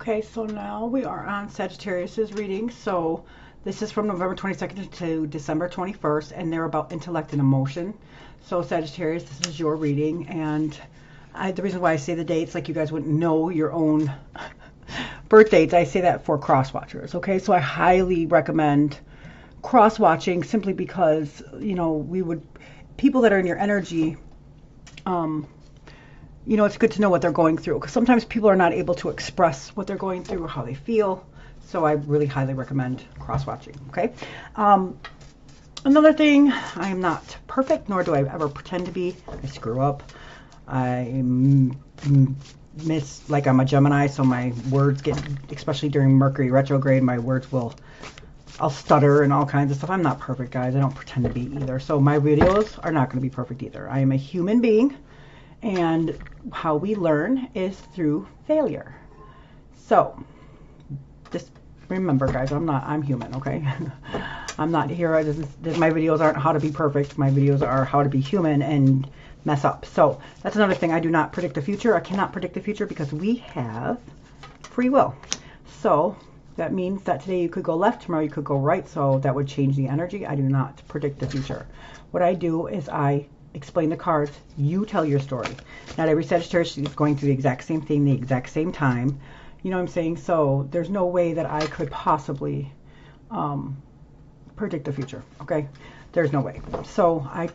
Okay, so now we are on Sagittarius's reading. So this is from November 22nd to December 21st, and they're about intellect and emotion. So Sagittarius, this is your reading, and the reason why I say the dates, like you guys wouldn't know your own birth dates, I say that for cross watchers. Okay, so I highly recommend cross watching simply because, you know, people that are in your energy, you know, it's good to know what they're going through, because sometimes people are not able to express what they're going through or how they feel. So I really highly recommend cross-watching, okay? Another thing, I am not perfect, nor do I ever pretend to be. I screw up. I miss, like I'm a Gemini, so my words get, especially during Mercury retrograde, my words I'll stutter and all kinds of stuff. I'm not perfect, guys. I don't pretend to be either. So my videos are not going to be perfect either. I am a human being. And how we learn is through failure. So just remember, guys, I'm human, okay? I'm not here. My videos aren't how to be perfect. My videos are how to be human and mess up. So that's another thing. I do not predict the future. I cannot predict the future because we have free will. So that means that today you could go left, tomorrow you could go right. So that would change the energy. I do not predict the future. What I do is I explain the cards, you tell your story. Not every Sagittarius is going through the exact same thing, the exact same time. You know what I'm saying? So there's no way that I could possibly predict the future, okay? There's no way. So I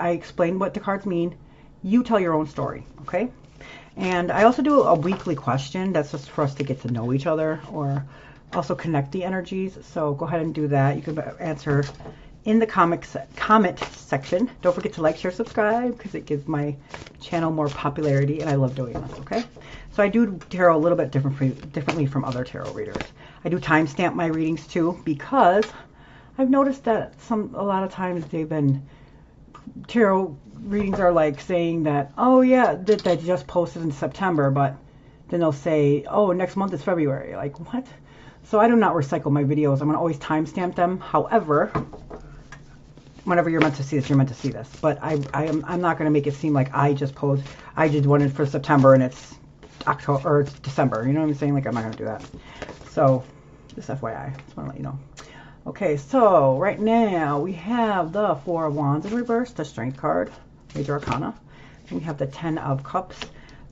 explain what the cards mean. You tell your own story, okay? And I also do a weekly question. That's just for us to get to know each other or also connect the energies. So go ahead and do that. You can answer in the comment section. Don't forget to like, share, subscribe, because it gives my channel more popularity, and I love doing this, okay? So I do tarot a little bit differently from other tarot readers. I do timestamp my readings too, because I've noticed that a lot of times tarot readings are like saying that, oh yeah, that just posted in September, but then they'll say, oh, next month is February. Like, what? So I do not recycle my videos. I'm going to always timestamp them. However, whenever you're meant to see this, you're meant to see this. But I'm not going to make it seem like I did one for September and it's October or it's December. You know what I'm saying? Like, I'm not going to do that. So just FYI, just want to let you know. Okay, so right now we have the Four of Wands in reverse, the Strength card, Major Arcana. And we have the Ten of Cups.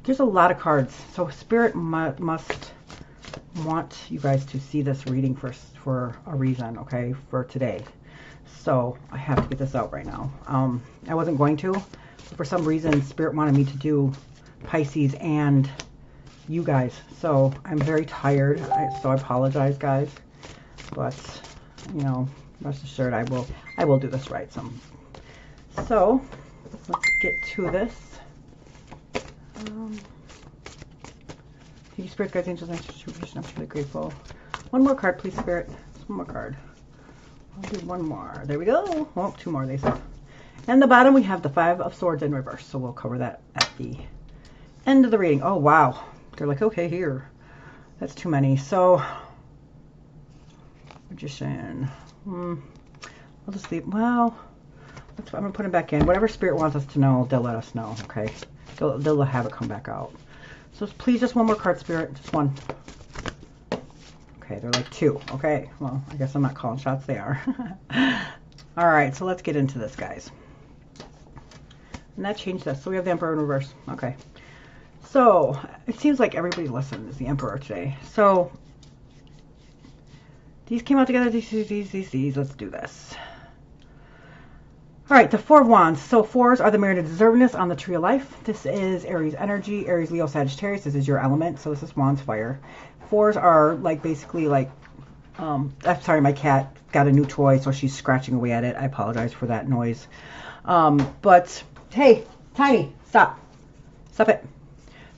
There's a lot of cards. So Spirit must want you guys to see this reading for a reason, okay, for today. So I have to get this out right now. I wasn't going to, but for some reason Spirit wanted me to do Pisces and you guys. So I'm very tired. So I apologize, guys. But you know, rest assured I will do this right. So let's get to this. Thank you, Spirit, guys, angels, I'm really grateful. One more card, please, Spirit. Just one more card. I'll do one more. There we go. Oh, two more, they said. And the bottom, we have the Five of Swords in reverse. So we'll cover that at the end of the reading. Oh, wow. They're like, okay, here. That's too many. So, Magician. I'll just leave. Well, I'm going to put it back in. Whatever Spirit wants us to know, they'll let us know, okay? They'll have it come back out. So please, just one more card, Spirit. Just one. Okay, they're like two. Okay, well, I guess I'm not calling shots. They are. All right, so let's get into this, guys. And that changed this. So we have the Emperor in reverse. Okay. So it seems like everybody listens, the Emperor today. So these came out together. These. Let's do this. All right, the Four of Wands. So fours are the merit of deservedness on the Tree of Life. This is Aries energy, Aries, Leo, Sagittarius. This is your element. So this is Wands fire. Fours are like basically like, I'm sorry, my cat got a new toy, so she's scratching away at it. I apologize for that noise. But hey, Tiny, stop it.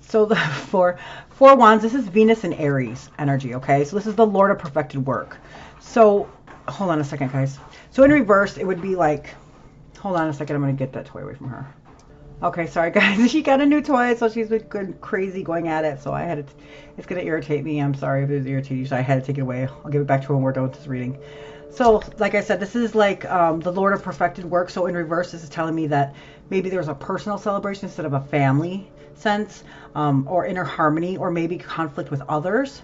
So the Four Wands, this is Venus and Aries energy, okay? So this is the Lord of perfected work. So hold on a second, guys. So in reverse, it would be like, hold on a second, I'm going to get that toy away from her. Okay, sorry guys. She got a new toy, so she's been good, crazy going at it. So I had to, it's gonna irritate me. I'm sorry if it was irritating you, so I had to take it away. I'll give it back to her when we're done with this reading. So, like I said, this is like the Lord of Perfected Work. So in reverse, this is telling me that maybe there's a personal celebration instead of a family sense, or inner harmony, or maybe conflict with others,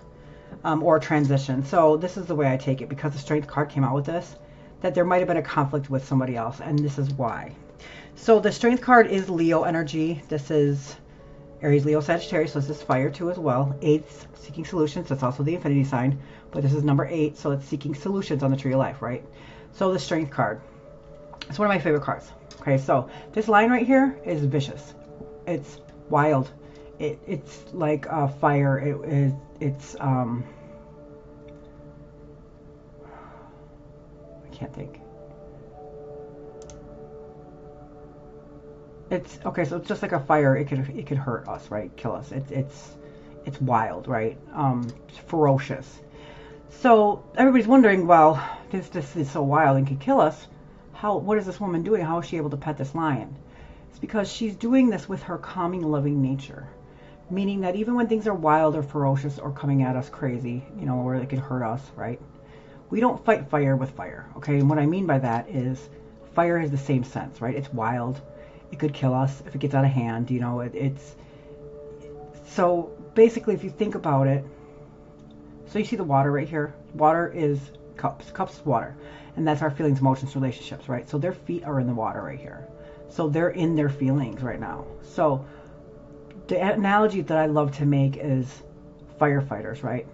or transition. So this is the way I take it, because the Strength card came out with this, that there might have been a conflict with somebody else, and this is why. So the Strength card is Leo energy. This is Aries, Leo, Sagittarius, so this is fire too as well. 8th, seeking solutions. That's also the infinity sign, but this is number 8, so it's seeking solutions on the tree of life, right? So the Strength card. It's one of my favorite cards. Okay, so this line right here is vicious. It's wild. It's like fire. It's I can't think. It's okay, so it's just like a fire. It could hurt us, right? Kill us. It's wild, right? It's ferocious. So everybody's wondering, well, this is so wild and could kill us. What is this woman doing? How is she able to pet this lion? It's because she's doing this with her calming, loving nature. Meaning that even when things are wild or ferocious or coming at us crazy, you know, where they could hurt us, right? We don't fight fire with fire, okay? And what I mean by that is fire has the same sense, right? It's wild. It could kill us if it gets out of hand, you know. It's so basically, if you think about it, so you see the water right here. Water is cups. Cups is water, and that's our feelings, emotions, relationships, right? So their feet are in the water right here. So they're in their feelings right now. So the analogy that I love to make is firefighters, right?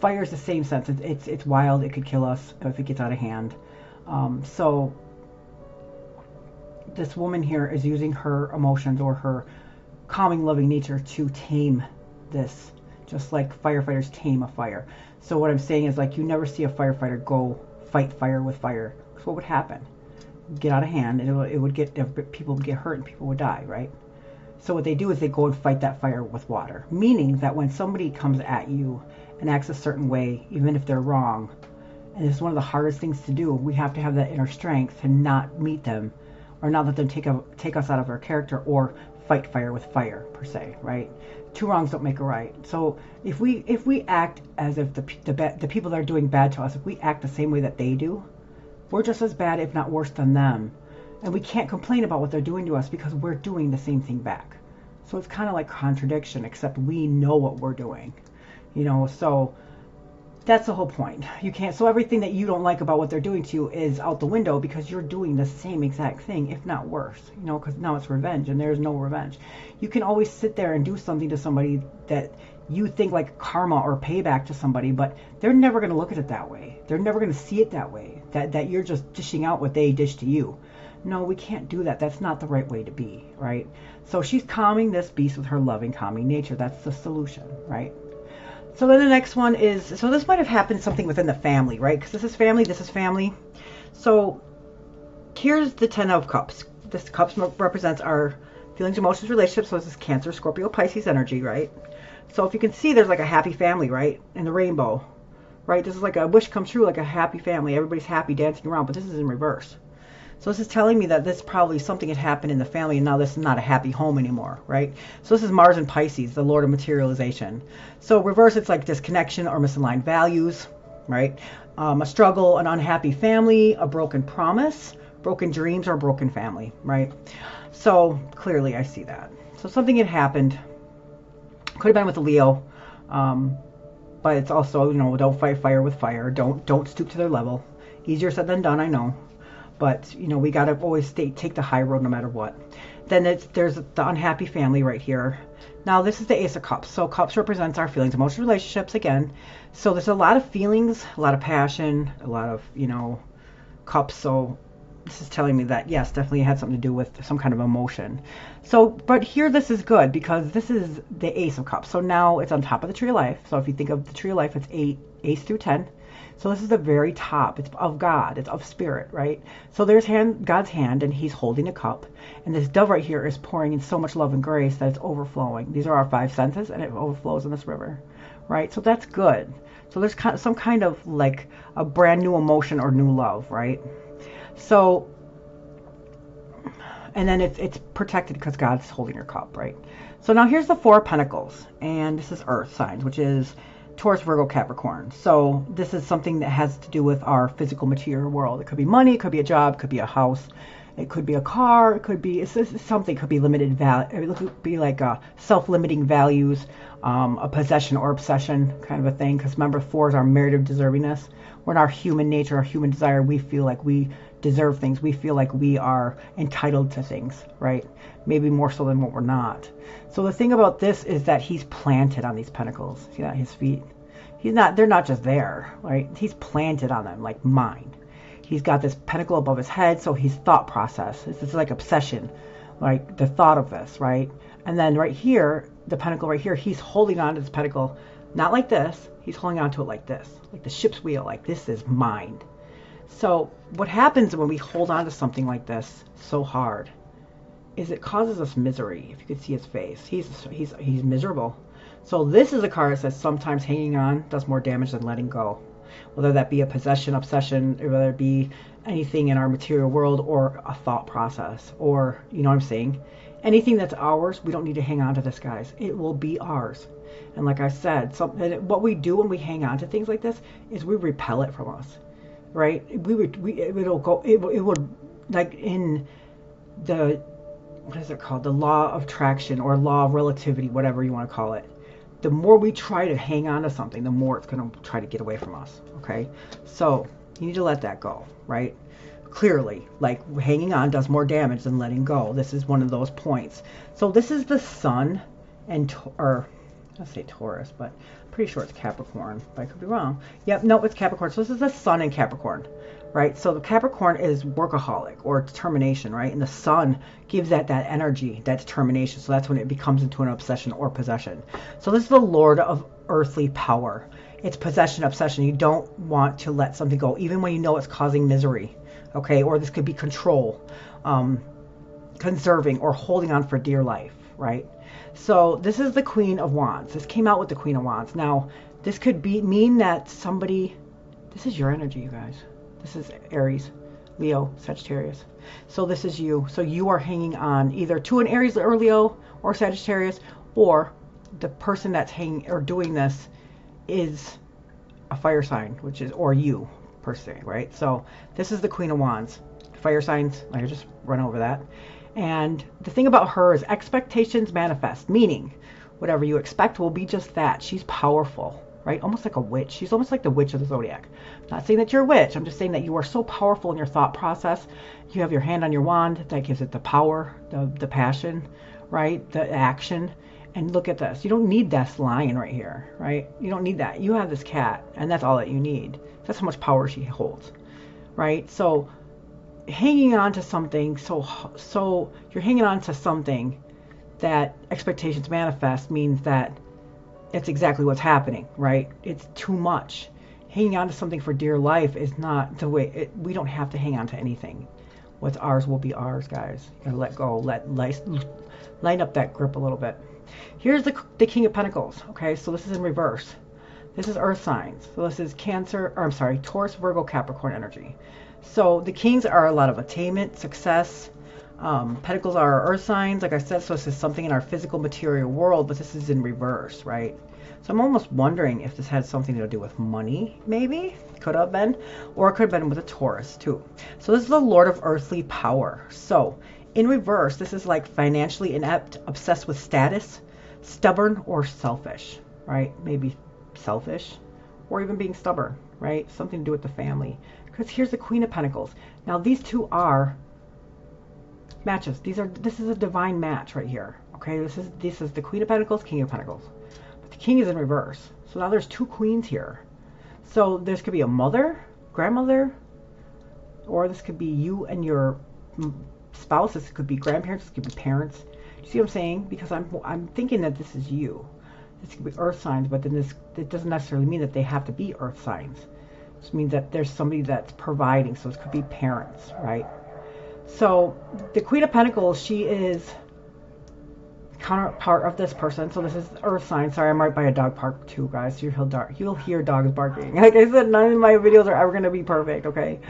Fire is the same sense. It's wild. It could kill us if it gets out of hand. So this woman here is using her emotions or her calming, loving nature to tame this, just like firefighters tame a fire. So what I'm saying is, like, you never see a firefighter go fight fire with fire. So what would happen? Get out of hand, and it would get, people would get hurt and people would die, right? So what they do is they go and fight that fire with water, meaning that when somebody comes at you and acts a certain way, even if they're wrong, and it's one of the hardest things to do, we have to have that inner strength to not meet them or not let them take us out of our character or fight fire with fire, per se, right? Two wrongs don't make a right. So if we act as if the people that are doing bad to us, if we act the same way that they do, we're just as bad, if not worse, than them. And we can't complain about what they're doing to us because we're doing the same thing back. So it's kind of like contradiction, except we know what we're doing, you know. So that's the whole point. You can't, so everything that you don't like about what they're doing to you is out the window because you're doing the same exact thing, if not worse, you know, because now it's revenge and there's no revenge. You can always sit there and do something to somebody that you think like karma or payback to somebody, but they're never going to look at it that way. They're never going to see it that way, that you're just dishing out what they dish to you. No, we can't do that. That's not the right way to be, right? So she's calming this beast with her loving, calming nature. That's the solution, right? So then the next one is, so this might have happened something within the family, right? Because this is family, this is family. So here's the 10 of Cups. This Cups represents our feelings, emotions, relationships. So this is Cancer, Scorpio, Pisces energy, right? So if you can see, there's like a happy family, right? In the rainbow, right? This is like a wish come true, like a happy family. Everybody's happy dancing around, but this is in reverse. So this is telling me that this probably something had happened in the family and now this is not a happy home anymore, right? So this is Mars and Pisces, the Lord of materialization. So reverse, it's like disconnection or misaligned values, right? A struggle, an unhappy family, a broken promise, broken dreams, or a broken family, right? So clearly I see that. So something had happened. Could have been with a Leo, but it's also, you know, don't fight fire with fire. Don't stoop to their level. Easier said than done, I know. But, you know, we got to always take the high road no matter what. Then there's the unhappy family right here. Now, this is the Ace of Cups. So Cups represents our feelings, emotions, relationships again. So there's a lot of feelings, a lot of passion, a lot of, you know, Cups. So this is telling me that, yes, definitely it had something to do with some kind of emotion. So, but here this is good because this is the Ace of Cups. So now it's on top of the Tree of Life. So if you think of the Tree of Life, it's 8, Ace through 10. So this is the very top. It's of God. It's of spirit, right? So there's God's hand, and he's holding a cup. And this dove right here is pouring in so much love and grace that it's overflowing. These are our 5 senses, and it overflows in this river, right? So that's good. So there's some kind of like a brand new emotion or new love, right? So and then it's protected because God's holding your cup, right? So now here's the Four of Pentacles, and this is earth signs, which is Taurus, Virgo, Capricorn. So this is something that has to do with our physical material world. It could be money, it could be a job, it could be a house, it could be a car, it could be something, it could be limited value, it could be like self-limiting values, a possession or obsession kind of a thing. Because remember, fours are merit of deservingness. We're in our human nature, our human desire. We feel like we deserve things. We feel like we are entitled to things, right? Maybe more so than what we're not. So the thing about this is that he's planted on these pentacles. See that? His feet. They're not just there, right? He's planted on them like mine. He's got this pentacle above his head, so his thought process. This is like obsession, like the thought of this, right? And then right here, the pentacle right here, he's holding on to this pentacle, not like this. He's holding on to it like this, like the ship's wheel, like this is mine. So what happens when we hold on to something like this so hard is it causes us misery. If you could see his face, he's miserable. So this is a card that says sometimes hanging on does more damage than letting go. Whether that be a possession, obsession, or whether it be anything in our material world or a thought process, or, you know what I'm saying? Anything that's ours, we don't need to hang on to this, guys. It will be ours. And like I said, what we do when we hang on to things like this is we repel it from us, right? It would, like in the, what is it called? The law of attraction or law of relativity, whatever you want to call it. The more we try to hang on to something, the more it's going to try to get away from us, okay? So you need to let that go, right? Clearly, like hanging on does more damage than letting go. This is one of those points. So this is the sun and, or I'll say Taurus, but I'm pretty sure it's Capricorn, but I could be wrong. Yep, no, it's Capricorn. So this is the sun in Capricorn, right? So the Capricorn is workaholic or determination, right? And the sun gives that energy, that determination. So that's when it becomes into an obsession or possession. So this is the Lord of earthly power. It's possession, obsession. You don't want to let something go, even when you know it's causing misery, okay? Or this could be control, conserving, or holding on for dear life, right? So this is the Queen of Wands. This came out with the Queen of Wands. Now, this could mean that somebody, this is your energy, you guys. This is Aries, Leo, Sagittarius. So this is you. So you are hanging on either to an Aries or Leo or Sagittarius, or the person that's hanging or doing this is a fire sign, which is, or you per se, right? So this is the Queen of Wands. Fire signs, I just run over that. And the thing about her is expectations manifest, meaning whatever you expect will be just that. She's powerful, right? Almost like a witch. She's almost like the witch of the zodiac. I'm not saying that you're a witch. I'm just saying that you are so powerful in your thought process. You have your hand on your wand. That gives it the power, the passion, right? The action. And look at this. You don't need this lion right here, right? You don't need that. You have this cat, and that's all that you need. That's how much power she holds, right? So hanging on to something, so you're hanging on to something that expectations manifest means that it's exactly what's happening, right? It's too much. Hanging on to something for dear life is not the way. We don't have to hang on to anything. What's ours will be ours, guys. You gotta let go, line up that grip a little bit. Here's the King of Pentacles. Okay, so this is in reverse. This is earth signs. So this is Taurus, Virgo, Capricorn energy. So the kings are a lot of attainment, success. Pentacles are earth signs, like I said, so this is something in our physical material world, but this is in reverse, right? So I'm almost wondering if this had something to do with money, maybe? Could have been. Or it could have been with a Taurus, too. So this is the Lord of earthly power. So in reverse, this is like financially inept, obsessed with status, stubborn, or selfish, right? Maybe selfish, or even being stubborn, right? Something to do with the family. Because here's the Queen of Pentacles. Now these two are matches. This is a divine match right here. Okay, this is the Queen of Pentacles, King of Pentacles. But the King is in reverse. So now there's two queens here. So this could be a mother, grandmother, or this could be you and your spouse. This could be grandparents. This could be parents. Do you see what I'm saying? Because I'm thinking that this is you. This could be earth signs, but then it doesn't necessarily mean that they have to be earth signs. This means that there's somebody that's providing. So this could be parents, right? So the Queen of Pentacles, she is counterpart of this person. So this is earth sign. Sorry, I'm right by a dog park too, guys. You'll hear dogs barking. Like I said, none of my videos are ever going to be perfect, okay?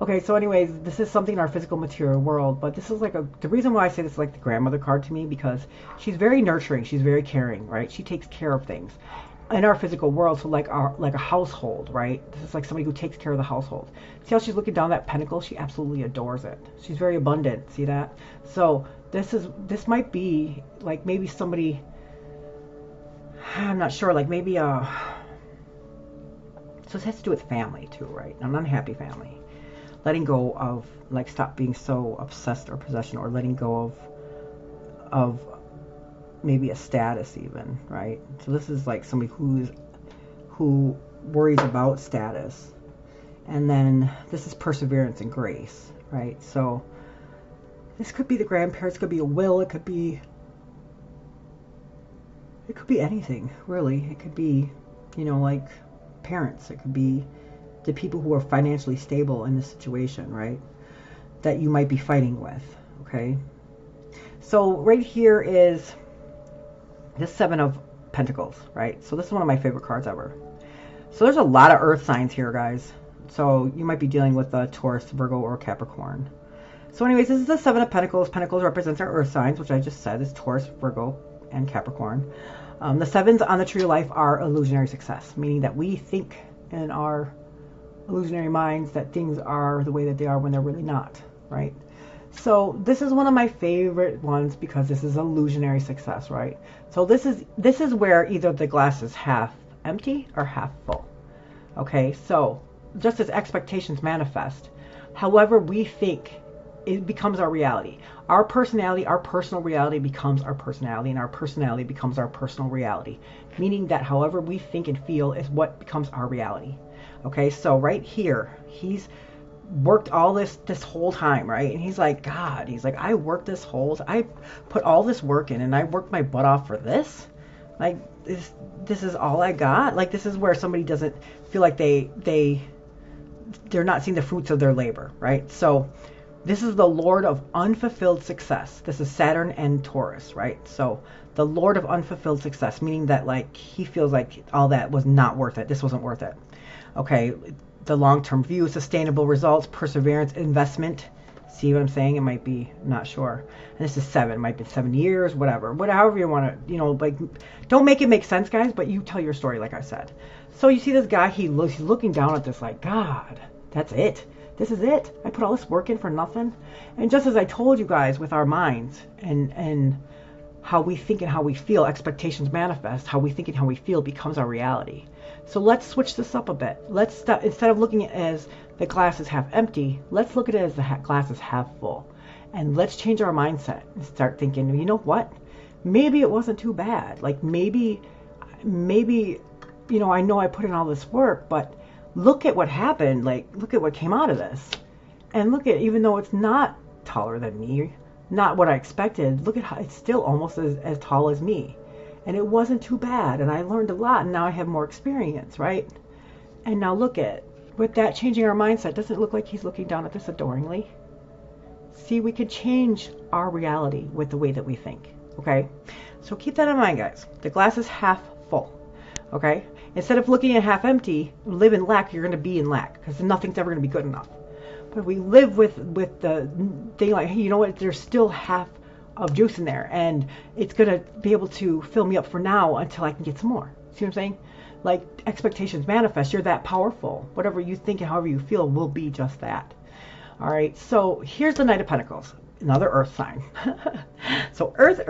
Okay, so anyways, this is something in our physical material world, but this is like the reason why I say this is like the grandmother card to me, because she's very nurturing, she's very caring, right? She takes care of things in our physical world. So like a household, right? This is like somebody who takes care of the household. See how she's looking down that pentacle? She absolutely adores it. She's very abundant. See that? So this might be like maybe somebody, I'm not sure, like maybe so this has to do with family too, right? An unhappy family. Letting go of, like, stop being so obsessed or possession, or letting go of maybe a status even, right? So this is like somebody who worries about status. And then this is perseverance and grace, right? So this could be the grandparents, could be a will, it could be anything, really. It could be, you know, like parents, it could be the people who are financially stable in this situation, right? That you might be fighting with, okay? So right here is this Seven of Pentacles, right? So this is one of my favorite cards ever. So there's a lot of earth signs here, guys. So you might be dealing with a Taurus, Virgo, or Capricorn. So anyways, this is the Seven of Pentacles. Pentacles represents our earth signs, which I just said is Taurus, Virgo, and Capricorn. The sevens on the tree of life are illusionary success, meaning that we think in our illusionary minds that things are the way that they are when they're really not, right? So this is one of my favorite ones because this is illusionary success, right? So this is where either the glass is half empty or half full. Okay, so just as expectations manifest, however we think, it becomes our reality. Our personality, our personal reality becomes our personality, and our personality becomes our personal reality. Meaning that however we think and feel is what becomes our reality. Okay, so right here, he's worked all this whole time, right? And he's like, God, he's like, I worked this I put all this work in, and I worked my butt off for this? Like, this is all I got? Like, this is where somebody doesn't feel like they're not seeing the fruits of their labor, right? So this is the Lord of unfulfilled success. This is Saturn and Taurus, right? So the Lord of unfulfilled success, meaning that like he feels like all that was not worth it. This wasn't worth it. Okay, the long-term view, sustainable results, perseverance, investment. See what I'm saying? It might be, I'm not sure. And this is 7. It might be 7 years, whatever. However you want to, you know, like, don't make it make sense, guys, but you tell your story, like I said. So you see this guy, he's looking down at this like, God, that's it. This is it. I put all this work in for nothing. And just as I told you guys with our minds and how we think and how we feel, expectations manifest. How we think and how we feel becomes our reality. So let's switch this up a bit. Let's stop, instead of looking at it as the glass is half empty, let's look at it as the glass is half full. And let's change our mindset and start thinking, you know what? Maybe it wasn't too bad. Like maybe, you know I put in all this work, but look at what happened. Like, look at what came out of this. And look at, even though it's not taller than me, not what I expected, look at how it's still almost as tall as me. And it wasn't too bad. And I learned a lot. And now I have more experience, right? And now look at, with that changing our mindset, doesn't it look like he's looking down at this adoringly? See, we can change our reality with the way that we think, okay? So keep that in mind, guys. The glass is half full, okay? Instead of looking at half empty, live in lack, you're going to be in lack because nothing's ever going to be good enough. But if we live with the thing like, hey, you know what, there's still half of juice in there, and it's going to be able to fill me up for now until I can get some more. See what I'm saying? Like, expectations manifest. You're that powerful. Whatever you think and however you feel will be just that. All right, so here's the Knight of Pentacles, another earth sign. So earth.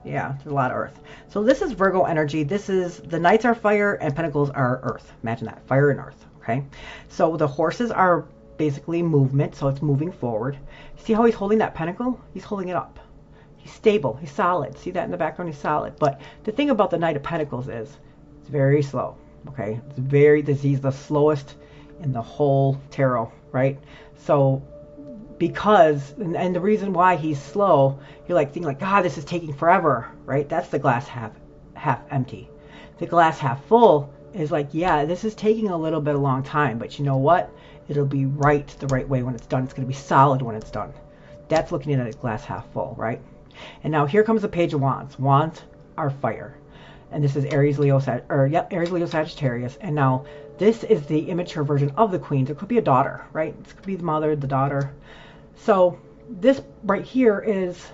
Yeah, there's a lot of earth. So this is Virgo energy. This is, the Knights are fire and Pentacles are earth. Imagine that, fire and earth, okay? So the horses are basically movement, so it's moving forward. See how he's holding that pentacle? He's holding it up. He's stable, he's solid. See that in the background? He's solid. But the thing about the Knight of Pentacles is it's very slow, okay? He's the slowest in the whole tarot, right? So because, and the reason why he's slow, you're like thinking like, God, this is taking forever, right? That's the glass half empty. The glass half full is like, yeah, this is taking a little bit a long time, but you know what? It'll be right the right way when it's done. It's going to be solid when it's done. That's looking at a glass half full, right? And now here comes the Page of Wands. Wands are fire. And this is Aries, Leo, Aries, Leo, Sagittarius. And now this is the immature version of the Queen. So it could be a daughter, right? This could be the mother, the daughter. So this right here is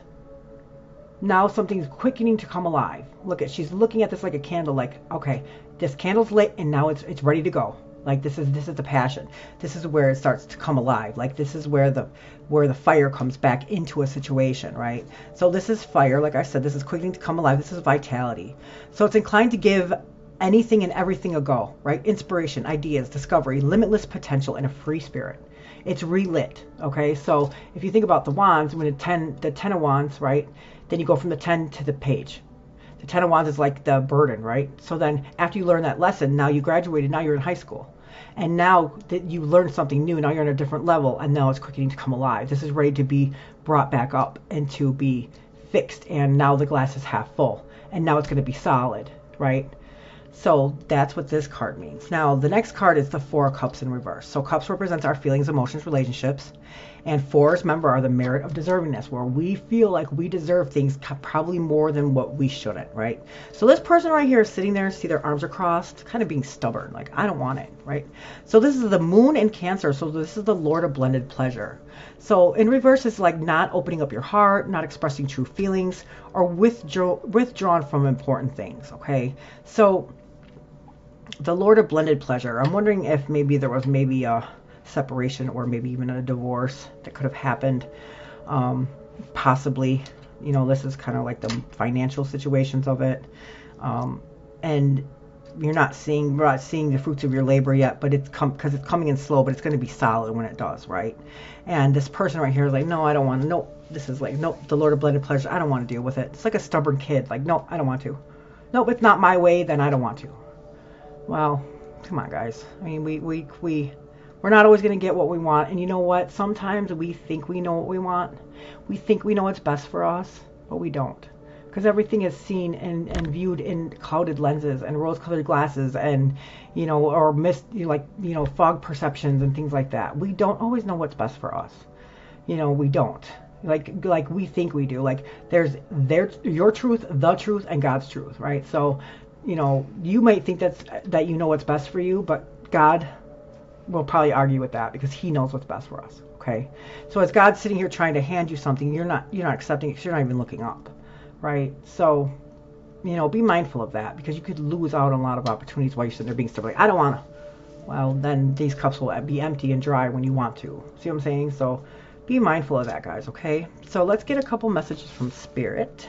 now something's quickening to come alive. Look at, she's looking at this like a candle, like, okay, this candle's lit and now it's ready to go. Like this is the passion. This is where it starts to come alive. Like this is where the fire comes back into a situation, right? So this is fire, like I said, this is quickening to come alive. This is vitality. So it's inclined to give anything and everything a go, right? Inspiration, ideas, discovery, limitless potential, and a free spirit. It's relit, okay? So if you think about the wands, when the 10 of wands, right? Then you go from the 10 to the page. The 10 of wands is like the burden, right? So then after you learn that lesson, now you graduated, now you're in high school. And now that you learned something new, now you're on a different level, and now it's quickening to come alive. This is ready to be brought back up and to be fixed, and now the glass is half full, and now it's going to be solid, right? So that's what this card means. Now, the next card is the Four of Cups in reverse. So cups represents our feelings, emotions, relationships. And fours, remember, are the merit of deservingness, where we feel like we deserve things probably more than what we shouldn't, right? So this person right here is sitting there, see their arms are crossed, kind of being stubborn, like, I don't want it, right? So this is the moon in Cancer, so this is the Lord of blended pleasure. So in reverse, it's like not opening up your heart, not expressing true feelings, or withdrawn from important things, okay? So the Lord of blended pleasure, I'm wondering if maybe there was maybe a separation or maybe even a divorce that could have happened, possibly. You know, this is kind of like the financial situations of it, and you're not seeing the fruits of your labor yet, but it's because it's coming in slow, but it's going to be solid when it does, right? And this person right here is like, no, I don't want to. No, this is like, no, the Lord of blended pleasure, I don't want to deal with it. It's like a stubborn kid, like, no, I don't want to. Nope, it's not my way, then I don't want to. Well, come on, guys. I mean, we're not always going to get what we want. And you know what? Sometimes we think we know what we want. We think we know what's best for us, but we don't. Because everything is seen and viewed in clouded lenses and rose-colored glasses and, you know, or fog perceptions and things like that. We don't always know what's best for us. You know, we don't. Like we think we do. Like there's your truth, the truth, and God's truth, right? So, you know, you might think that you know what's best for you, but God will probably argue with that because he knows what's best for us, okay? So as God's sitting here trying to hand you something, you're not accepting it because you're not even looking up, right? So, you know, be mindful of that because you could lose out on a lot of opportunities while you're sitting there being stubborn. Like, I don't want to. Well, then these cups will be empty and dry when you want to. See what I'm saying? So be mindful of that, guys, okay? So let's get a couple messages from Spirit.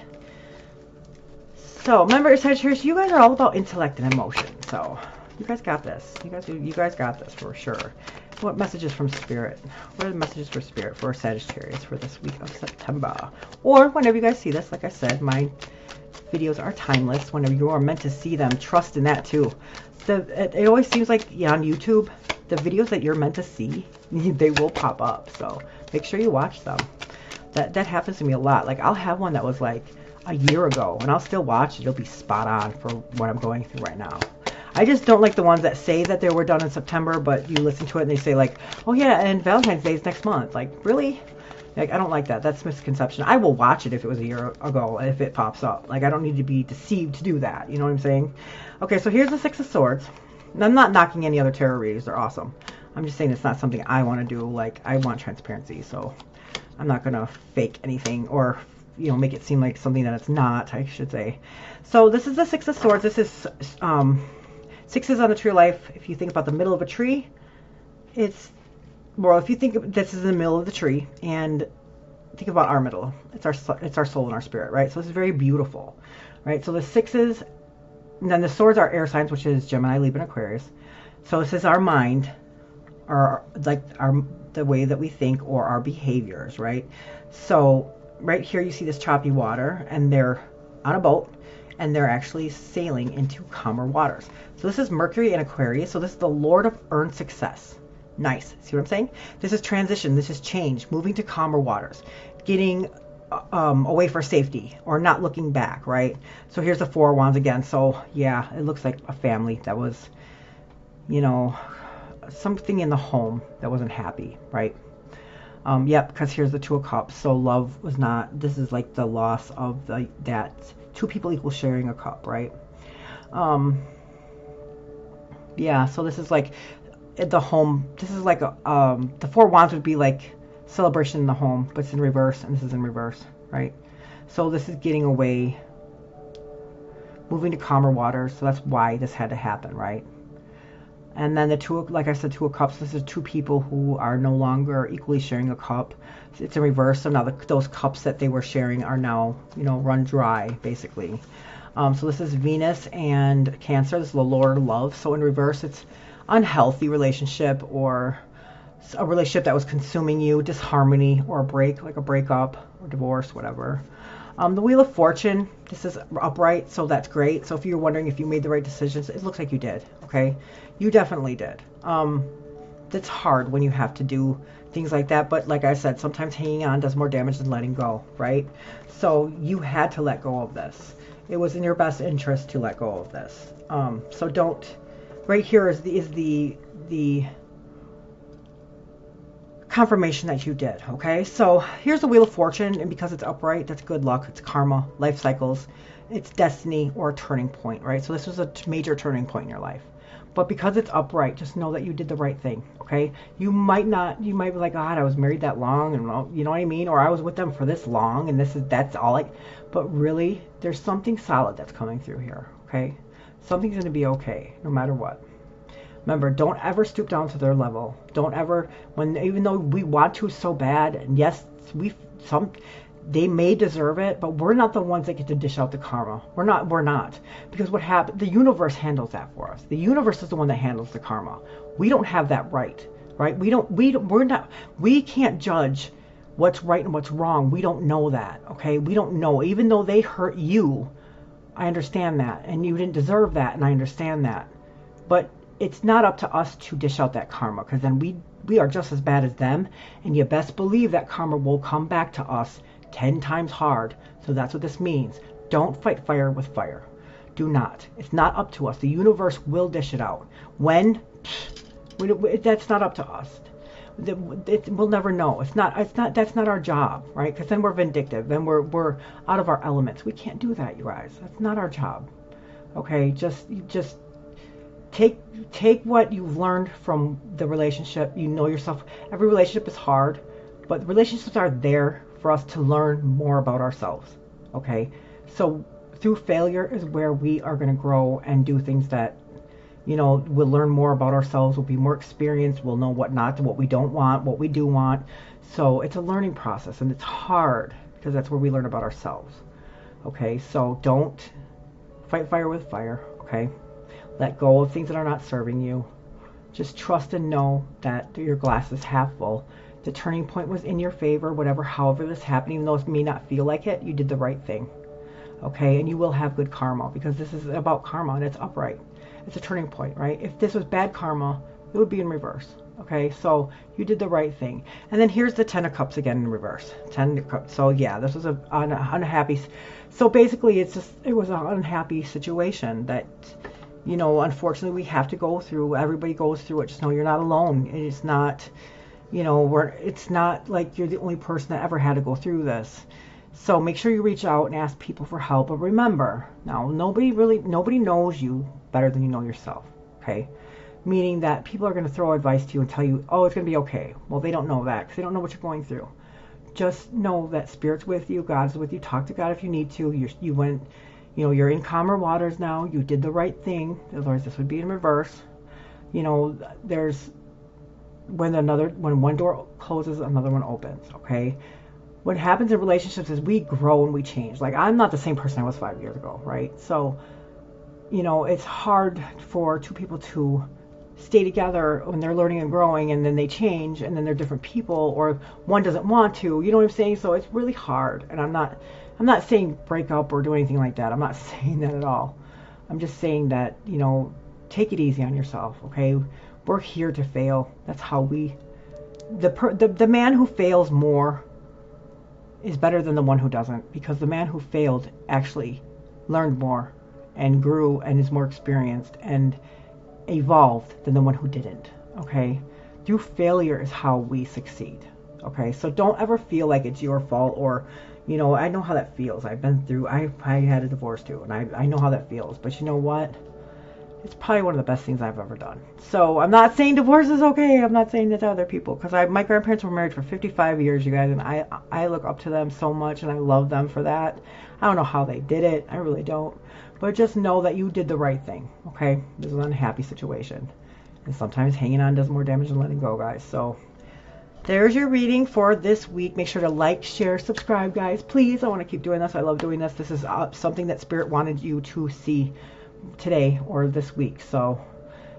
So remember, Sagittarius, you guys are all about intellect and emotion. So you guys got this. You guys got this for sure. What messages from Spirit? What are the messages for Spirit for Sagittarius for this week of September? Or whenever you guys see this, like I said, my videos are timeless. Whenever you are meant to see them, trust in that too. It always seems like, yeah, on YouTube, the videos that you're meant to see, they will pop up. So make sure you watch them. That happens to me a lot. Like I'll have one that was like a year ago and I'll still watch it. It'll be spot on for what I'm going through right now. I just don't like the ones that say that they were done in September, but you listen to it and they say like, oh yeah, and Valentine's Day is next month. Like, really? Like, I don't like that. That's misconception. I will watch it if it was a year ago, if it pops up. Like, I don't need to be deceived to do that. You know what I'm saying? Okay, so here's the Six of Swords. And I'm not knocking any other tarot readers. They're awesome. I'm just saying it's not something I want to do. Like, I want transparency, so I'm not going to fake anything or, you know, make it seem like something that it's not, I should say. So this is the Six of Swords. This is sixes on the tree of life. If you think about the middle of a tree, it's, well, if you think of, this is in the middle of the tree, and think about our middle. It's our soul and our spirit, right? So this is very beautiful, right? So the sixes, and then the swords are air signs, which is Gemini, Libra, and Aquarius. So this is our mind, or like the way that we think, or our behaviors, right? So right here you see this choppy water, and they're on a boat, and they're actually sailing into calmer waters. So this is Mercury in Aquarius. So this is the Lord of earned success. Nice. See what I'm saying? This is transition. This is change. Moving to calmer waters. Getting away for safety or not looking back, right? So here's the Four of Wands again. So yeah, it looks like a family that was, you know, something in the home that wasn't happy, right? Yep, because here's the Two of Cups. So love was not, this is like the loss of that two people equal sharing a cup, right? Um, yeah, so this is like the home. This is like the Four Wands would be like celebration in the home, but it's in reverse, and this is in reverse, right? So this is getting away, moving to calmer waters. So that's why this had to happen, right? And then the two, like I said, Two of Cups. This is two people who are no longer equally sharing a cup. It's in reverse. So now those cups that they were sharing are now, run dry, basically. So this is Venus and Cancer. This is the Lord of Love. So in reverse, it's unhealthy relationship, or a relationship that was consuming you, disharmony, or a break, like a breakup or divorce, whatever. The Wheel of Fortune, this is upright, so that's great. So if you're wondering if you made the right decisions, it looks like you did, okay? You definitely did. That's hard when you have to do things like that, but like I said, sometimes hanging on does more damage than letting go, right? So you had to let go of this. It was in your best interest to let go of this. So don't, right here is the confirmation that you did, okay? So here's the Wheel of Fortune, and because it's upright, that's good luck, it's karma, life cycles, it's destiny, or a turning point, right? So this was a major turning point in your life. But because it's upright, just know that you did the right thing, okay? You might be like, God, I was married that long, and you know what I mean? Or I was with them for this long, and that's all but really, there's something solid that's coming through here, okay? Something's going to be okay, no matter what. Remember, don't ever stoop down to their level. Don't ever, even though we want to so bad, and yes, they may deserve it, but we're not the ones that get to dish out the karma. We're not. Because what happened, the universe handles that for us. The universe is the one that handles the karma. We don't have that right? We can't judge what's right and what's wrong. We don't know that, okay? We don't know. Even though they hurt you, I understand that, and you didn't deserve that, and I understand that. But it's not up to us to dish out that karma, because then we are just as bad as them, and you best believe that karma will come back to us 10 times hard. So that's what this means. Don't fight fire with fire. Do not. It's not up to us. The universe will dish it out. When? That's not up to us. We'll never know. That's not our job, right? Because then we're vindictive. Then we're out of our elements. We can't do that, you guys. That's not our job. Okay? Just take what you've learned from the relationship. You know yourself. Every relationship is hard, but relationships are there for us to learn more about ourselves. Okay? So through failure is where we are going to grow and do things that, we'll learn more about ourselves. We'll be more experienced. We'll know what we don't want, what we do want. So it's a learning process, and it's hard because that's where we learn about ourselves. Okay? So don't fight fire with fire. Okay? Let go of things that are not serving you. Just trust and know that your glass is half full. The turning point was in your favor, however this happened, even though it may not feel like it, you did the right thing. Okay? And you will have good karma, because this is about karma, and it's upright. It's a turning point, right? If this was bad karma, it would be in reverse. Okay? So you did the right thing. And then here's the Ten of Cups again in reverse. 10 of Cups. So yeah, this was an unhappy. So basically, it was an unhappy situation that, unfortunately we have to go through. Everybody goes through it. Just know you're not alone. It's not, it's not like you're the only person that ever had to go through this. So make sure you reach out and ask people for help. But remember, now nobody knows you better than you know yourself. Okay? Meaning that people are going to throw advice to you and tell you, oh, it's going to be okay. Well, they don't know that, because they don't know what you're going through. Just know that Spirit's with you. God's with you. Talk to God if you need to. You went, you're in calmer waters now. You did the right thing. Otherwise, this would be in reverse. There's when one door closes, another one opens. Okay? What happens in relationships is we grow and we change. Like, I'm not the same person I was 5 years ago, right? So, it's hard for two people to stay together when they're learning and growing, and then they change, and then they're different people, or one doesn't want to. You know what I'm saying? So it's really hard. And I'm not saying break up or do anything like that. I'm not saying that at all. I'm just saying that, take it easy on yourself, okay? We're here to fail. That's how the man who fails more is better than the one who doesn't, because the man who failed actually learned more and grew and is more experienced and evolved than the one who didn't. Okay? Through failure is how we succeed. Okay? So don't ever feel like it's your fault, or You know, I know how that feels. I've been through, I had a divorce too, and I know how that feels. But you know what? It's probably one of the best things I've ever done. So I'm not saying divorce is okay. I'm not saying that to other people, because my grandparents were married for 55 years, you guys, and I look up to them so much, and I love them for that. I don't know how they did it. I really don't. But just know that you did the right thing, okay? This is an unhappy situation. And sometimes hanging on does more damage than letting go, guys. So there's your reading for this week. Make sure to like, share, subscribe, guys. Please, I want to keep doing this. I love doing this. This is something that Spirit wanted you to see today or this week. So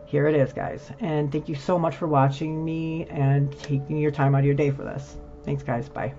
here it is, guys. And thank you so much for watching me and taking your time out of your day for this. Thanks, guys. Bye.